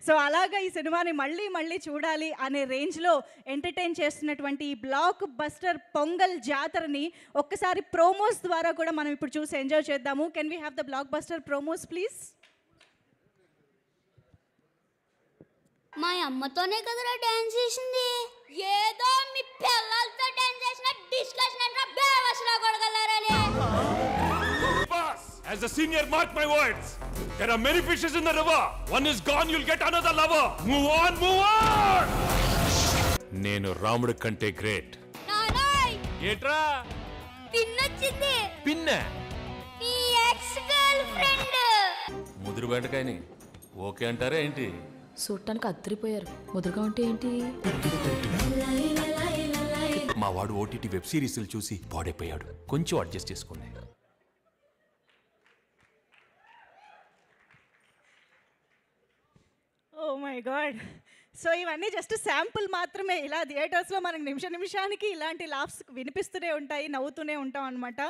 So అలాగా ఈ సినిమాని మళ్ళీ మళ్ళీ చూడాలి అనే రేంజ్లో ఎంటర్టైన్ చేస్తున్నటువంటి ఈ బ్లాక్ బస్టర్ పొంగల్ జాతరని ఒక్కసారి ప్రోమోస్ ద్వారా కూడా మనం ఇప్పుడు చూసి ఎంజాయ్ చేద్దాము. Can we have the block buster promos please? మా అమ్మతోనే కదరా డాన్స్ చేసింది. ఏదో మీ పిల్లలతో డాన్స్ చేసిన డిస్కషన్ అంటే బేవసలా కొడగలరాలే. As the senior, mark my words. There are many fishes in the river. One is gone, you'll get another lover. Move on, move on. నేను రాముడి కంటే గ్రేట్. నానాయ్ ఏట్రా పిన్నొచ్చింది. పిన్న నీ ఎక్స్ గర్ల్ ఫ్రెండ్. ముదురు బెండకాయని ఓకే అంటారా ఏంటి? చూడటానికి అద్దరిపోయారు. ముదురుగా ఉంటే ఏంటి? మా వాడు ఓటీటీ వెబ్ సిరీస్లు చూసి పాడైపోయాడు. కొంచెం అడ్జస్ట్ చేసుకోండి. Oh my god. సో ఇవన్నీ జస్ట్ శాంపుల్ మాత్రమే. ఇలా థియేటర్స్లో మనకు నిమిషానికి ఇలాంటి లాఫ్స్ వినిపిస్తూనే ఉంటాయి, నవ్వుతూనే ఉంటాం అనమాట.